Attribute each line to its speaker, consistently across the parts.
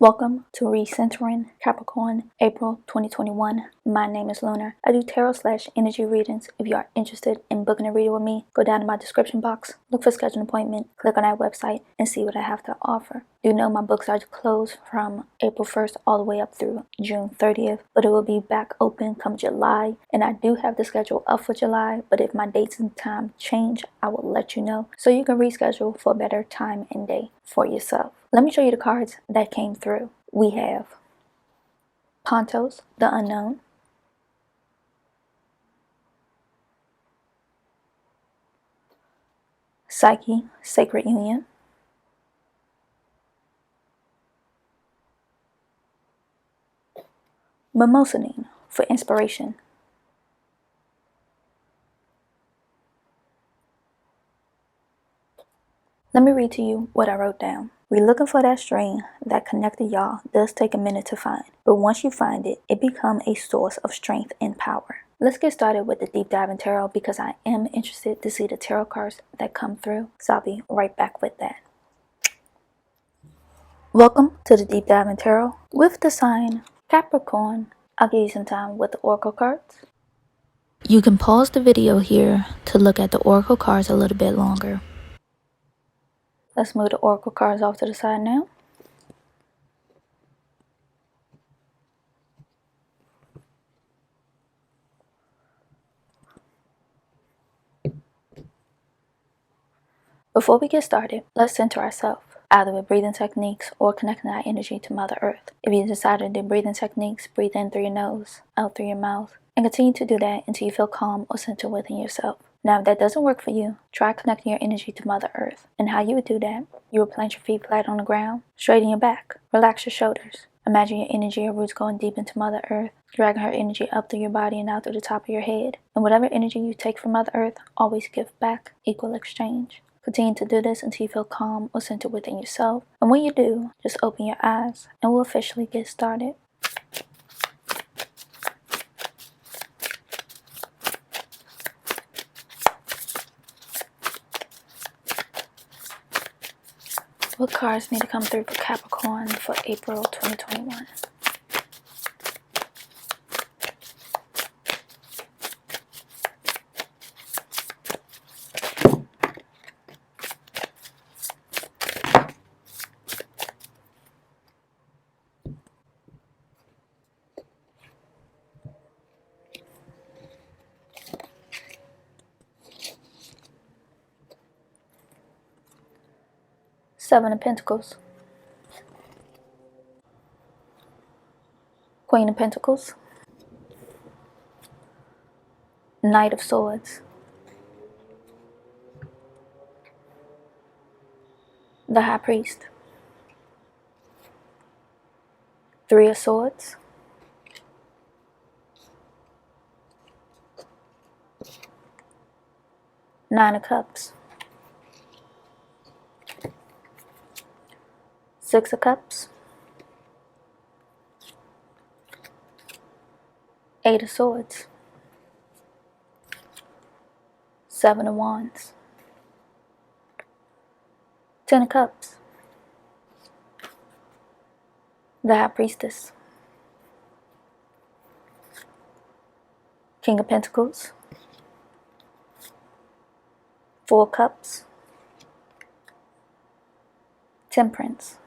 Speaker 1: Welcome to Recentering, Capricorn, April 2021. My name is Lunar. I do tarot/energy readings. If you are interested in booking a reading with me, go down to my description box, look for schedule an appointment, click on that website, and see what I have to offer. Do know my books are closed from April 1st all the way up through June 30th, but it will be back open come July. And I do have the schedule up for July, but if my dates and time change, I will let you know so you can reschedule for a better time and day for yourself. Let me show you the cards that came through. We have Pontos, the Unknown, Psyche, Sacred Union, Mimosanine for inspiration, let me read to you what I wrote down. We're looking for that string that connected y'all does take a minute to find, but once you find it, it becomes a source of strength and power. Let's get started with the deep dive in tarot because I am interested to see the tarot cards that come through, so I'll be right back with that. Welcome to the deep dive in tarot with the sign Capricorn. I'll give you some time with the oracle cards. You can pause the video here to look at the oracle cards a little bit longer. Let's move the oracle cards off to the side now. Before we get started, let's center ourselves, either with breathing techniques or connecting our energy to Mother Earth. If you decided to do breathing techniques, breathe in through your nose, out through your mouth, and continue to do that until you feel calm or centered within yourself. Now, if that doesn't work for you, try connecting your energy to Mother Earth. And how you would do that, you would plant your feet flat on the ground, straighten your back, relax your shoulders. Imagine your energy or roots going deep into Mother Earth, dragging her energy up through your body and out through the top of your head. And whatever energy you take from Mother Earth, always give back, equal exchange. Continue to do this until you feel calm or centered within yourself. And when you do, just open your eyes and we'll officially get started. What cards need to come through for Capricorn for April 2021? Seven of Pentacles, Queen of Pentacles, Knight of Swords, the High Priest, Three of Swords, Nine of Cups, Six of Cups, Eight of Swords, Seven of Wands, Ten of Cups, the High Priestess, King of Pentacles, Four of Cups, Temperance,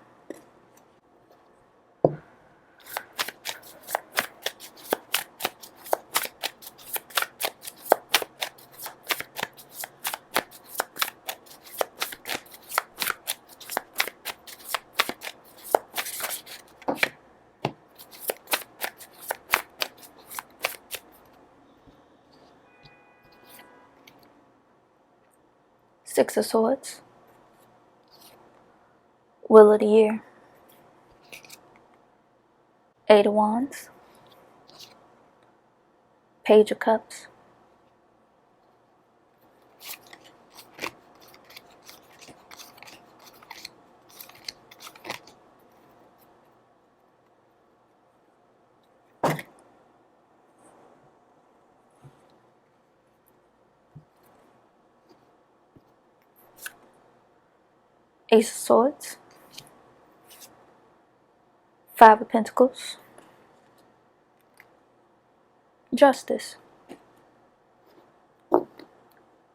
Speaker 1: Six of Swords, Wheel of the Year, Eight of Wands, Page of Cups, Ace of Swords, Five of Pentacles. Justice.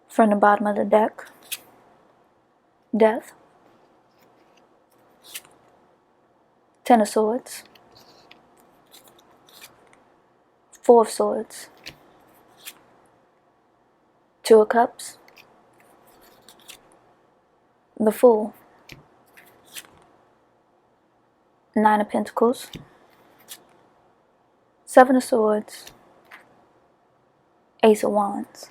Speaker 1: From the bottom of the deck, Death. Ten of Swords. Four of Swords. Two of Cups. The Fool. Nine of Pentacles. Seven of Swords. Ace of Wands.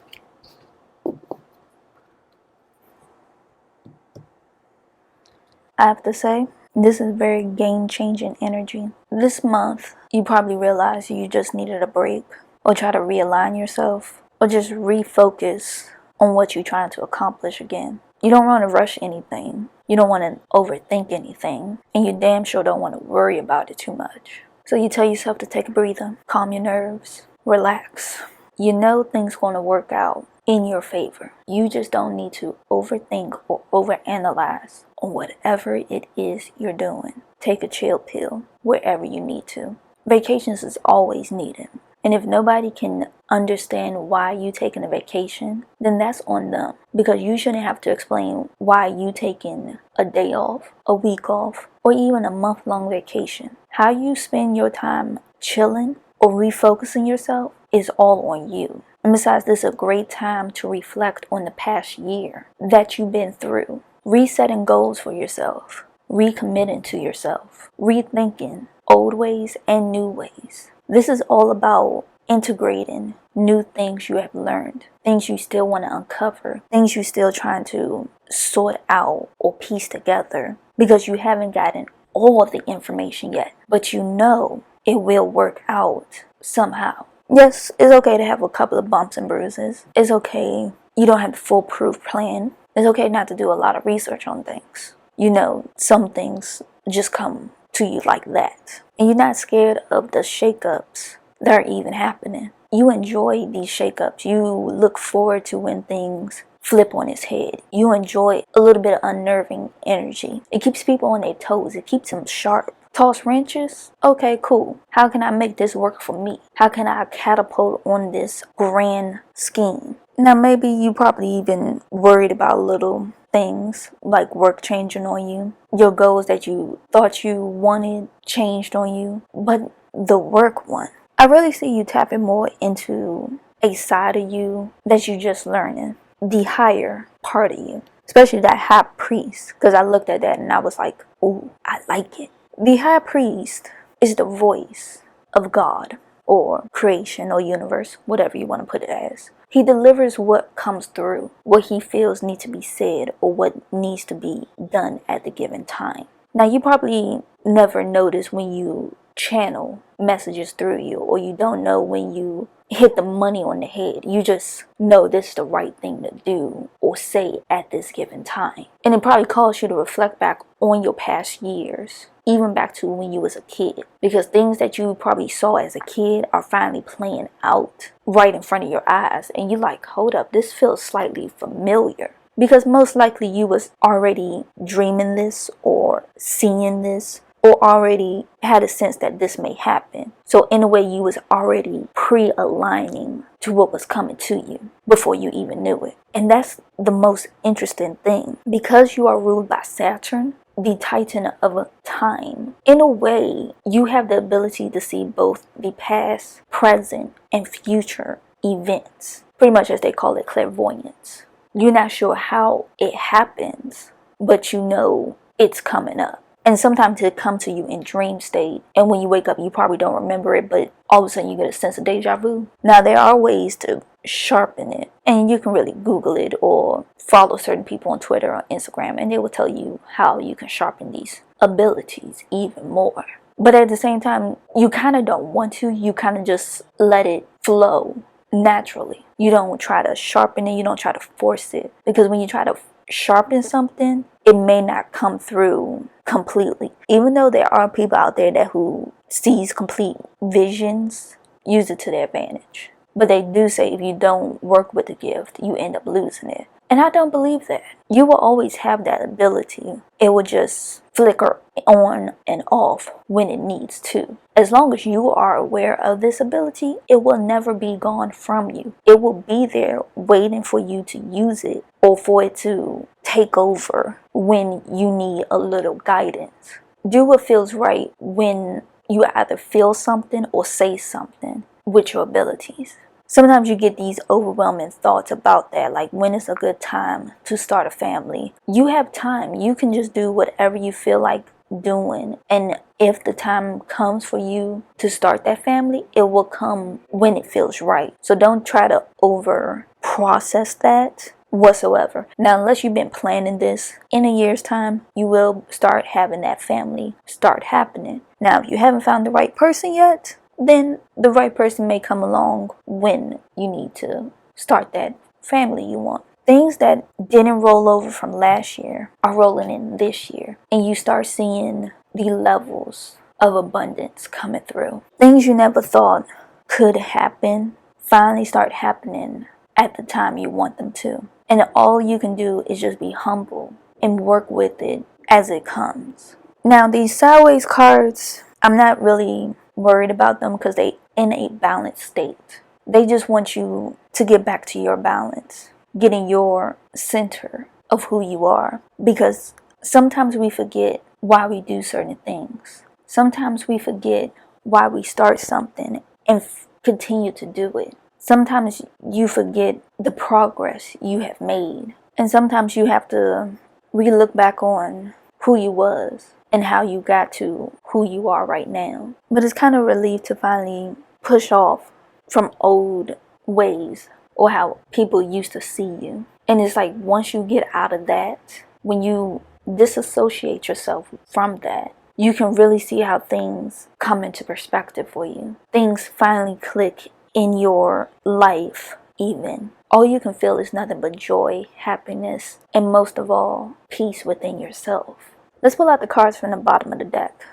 Speaker 1: I have to say, this is very game-changing energy. This month, you probably realized you just needed a break, or try to realign yourself, or just refocus on what you're trying to accomplish again. You don't want to rush anything. You don't want to overthink anything, and you damn sure don't want to worry about it too much. So you tell yourself to take a breather, calm your nerves, relax. You know things going to work out in your favor. You just don't need to overthink or overanalyze on whatever it is you're doing. Take a chill pill wherever you need to. Vacations is always needed. And if nobody can understand why you taking a vacation, then that's on them. Because you shouldn't have to explain why you taking a day off, a week off, or even a month-long vacation. How you spend your time chilling or refocusing yourself is all on you. And besides, this is a great time to reflect on the past year that you've been through. Resetting goals for yourself. Recommitting to yourself. Rethinking old ways and new ways. This is all about integrating new things you have learned. Things you still want to uncover. Things you're still trying to sort out or piece together. Because you haven't gotten all of the information yet. But you know it will work out somehow. Yes, it's okay to have a couple of bumps and bruises. It's okay. You don't have the foolproof plan. It's okay not to do a lot of research on things. You know, some things just come to you like that. And you're not scared of the shakeups that are even happening. You enjoy these shakeups. You look forward to when things flip on its head. You enjoy a little bit of unnerving energy. It keeps people on their toes. It keeps them sharp. Toss wrenches? Okay, cool. How can I make this work for me? How can I catapult on this grand scheme? Now, maybe you probably even worried about little things like work changing on you. Your goals that you thought you wanted changed on you. But the work one, I really see you tapping more into a side of you that you're just learning. The higher part of you. Especially that high priest. Because I looked at that and I was like, ooh, I like it. The high priest is the voice of God or creation or universe, whatever you want to put it as. He delivers what comes through, what he feels needs to be said or what needs to be done at the given time. Now, you probably never notice when you channel messages through you, or you don't know when you hit the money on the head. You just know this is the right thing to do or say at this given time. And it probably calls you to reflect back on your past years, even back to when you was a kid, because things that you probably saw as a kid are finally playing out right in front of your eyes, and you're like, hold up, this feels slightly familiar. Because most likely you was already dreaming this or seeing this, or already had a sense that this may happen. So in a way, you was already pre-aligning to what was coming to you before you even knew it. And that's the most interesting thing. Because you are ruled by Saturn, the Titan of time, in a way, you have the ability to see both the past, present, and future events. Pretty much as they call it, clairvoyance. You're not sure how it happens, but you know it's coming up. And sometimes it comes to you in dream state. And when you wake up, you probably don't remember it, but all of a sudden you get a sense of deja vu. Now, there are ways to sharpen it. And you can really Google it or follow certain people on Twitter or Instagram, and they will tell you how you can sharpen these abilities even more. But at the same time, you kind of don't want to. You kind of just let it flow naturally. You don't try to sharpen it. You don't try to force it. Because when you try to sharpen something, it may not come through completely. Even though there are people out there that who sees complete visions, use it to their advantage. But they do say if you don't work with the gift, you end up losing it. And I don't believe that. You will always have that ability. It will just flicker on and off when it needs to. As long as you are aware of this ability, it will never be gone from you. It will be there waiting for you to use it or for it to take over when you need a little guidance. Do what feels right when you either feel something or say something with your abilities. Sometimes you get these overwhelming thoughts about that, like when is a good time to start a family. You have time. You can just do whatever you feel like doing. And if the time comes for you to start that family, it will come when it feels right. So don't try to over process that whatsoever. Now, unless you've been planning this, in a year's time, you will start having that family start happening. Now, if you haven't found the right person yet, then the right person may come along when you need to start that family you want. Things that didn't roll over from last year are rolling in this year, and you start seeing the levels of abundance coming through. Things you never thought could happen finally start happening at the time you want them to. And all you can do is just be humble and work with it as it comes. Now, these sideways cards, I'm not really worried about them because they in a balanced state. They just want you to get back to your balance, getting your center of who you are. Because sometimes we forget why we do certain things. Sometimes we forget why we start something and continue to do it. Sometimes you forget the progress you have made. And sometimes you have to re-look back on who you was and how you got to who you are right now. But it's kind of a relief to finally push off from old ways or how people used to see you. And it's like once you get out of that, when you disassociate yourself from that, you can really see how things come into perspective for you. Things finally click in your life even. All you can feel is nothing but joy, happiness, and most of all, peace within yourself. Let's pull out the cards from the bottom of the deck.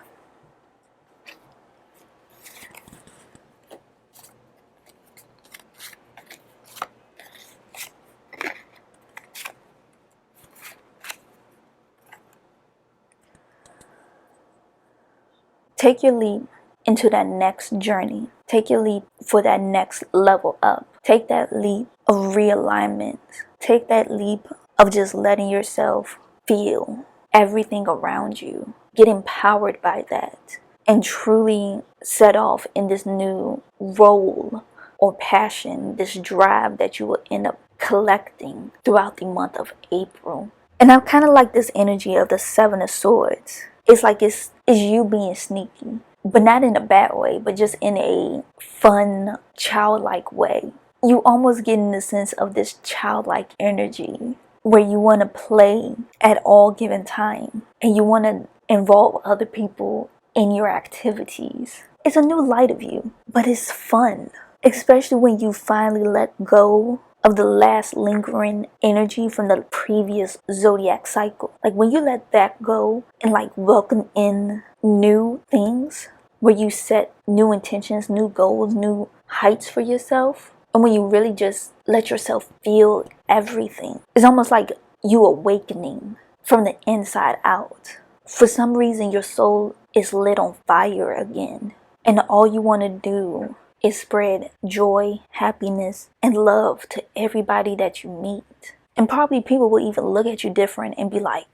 Speaker 1: Take your leap into that next journey. Take your leap for that next level up. Take that leap of realignment. Take that leap of just letting yourself feel everything around you. Get empowered by that and truly set off in this new role or passion, this drive that you will end up collecting throughout the month of April. And I kind of like this energy of the Seven of Swords. It's like it's you being sneaky, but not in a bad way, but just in a fun, childlike way. You almost get in the sense of this childlike energy where you want to play at all given time and you want to involve other people in your activities. It's a new light of you, but it's fun, especially when you finally let go of the last lingering energy from the previous zodiac cycle. Like when you let that go and like welcome in new things, where you set new intentions, new goals, new heights for yourself, and when you really just let yourself feel everything, it's almost like you awakening from the inside out. For some reason, your soul is lit on fire again, and all you want to do is spread joy, happiness, and love to everybody that you meet. And probably people will even look at you different and be like,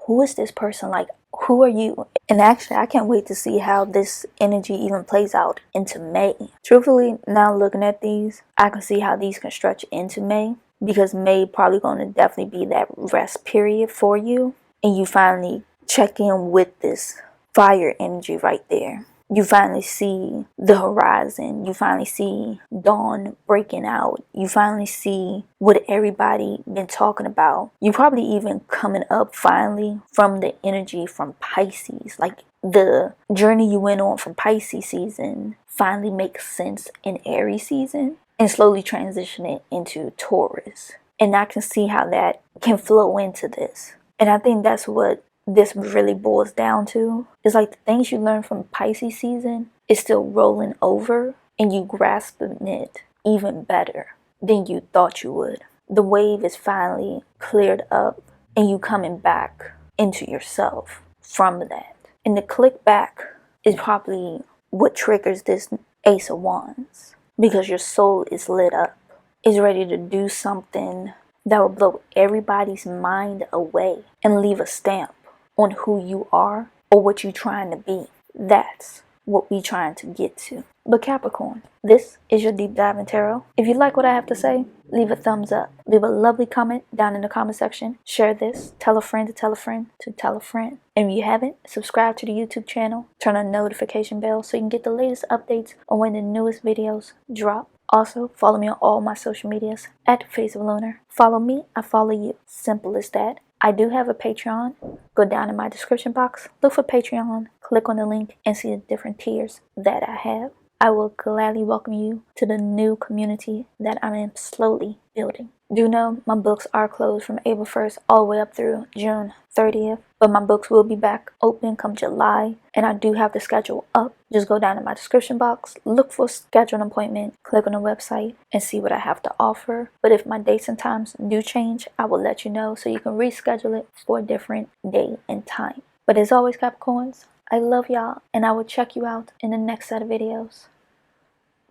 Speaker 1: who is this person? Like, who are you? And actually, I can't wait to see how this energy even plays out into May. Truthfully, now looking at these, I can see how these can stretch into May, because May probably going to definitely be that rest period for you. And you finally check in with this fire energy right there. You finally see the horizon. You finally see dawn breaking out. You finally see what everybody been talking about. You probably even coming up finally from the energy from Pisces. Like the journey you went on from Pisces season finally makes sense in Aries season and slowly transition it into Taurus. And I can see how that can flow into this. And I think that's what this really boils down to. It's like the things you learn from Pisces season is still rolling over and you grasping it even better than you thought you would. the wave is finally cleared up and you coming back into yourself from that. And the click back is probably what triggers this Ace of Wands, because your soul is lit up, is ready to do something that will blow everybody's mind away and leave a stamp on who you are or what you're trying to be. That's what we trying to get to. But Capricorn, this is your Deep Dive in Tarot. If you like what I have to say, leave a thumbs up. Leave a lovely comment down in the comment section. Share this. Tell a friend to tell a friend to tell a friend. And if you haven't, subscribe to the YouTube channel. Turn on the notification bell so you can get the latest updates on when the newest videos drop. Also, follow me on all my social medias at Phaseoflunar. Follow me, I follow you. Simple as that. I do have a Patreon. Go down in my description box, look for Patreon, click on the link, and see the different tiers that I have. I will gladly welcome you to the new community that I am slowly building. Do know my books are closed from April 1st all the way up through June 30th, but my books will be back open come July, and I do have the schedule up. Just go down in my description box, look for schedule an appointment, click on the website, and see what I have to offer. But if my dates and times do change, I will let you know so you can reschedule it for a different day and time. But as always, Capricorns, I love y'all, and I will check you out in the next set of videos.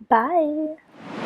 Speaker 1: Bye!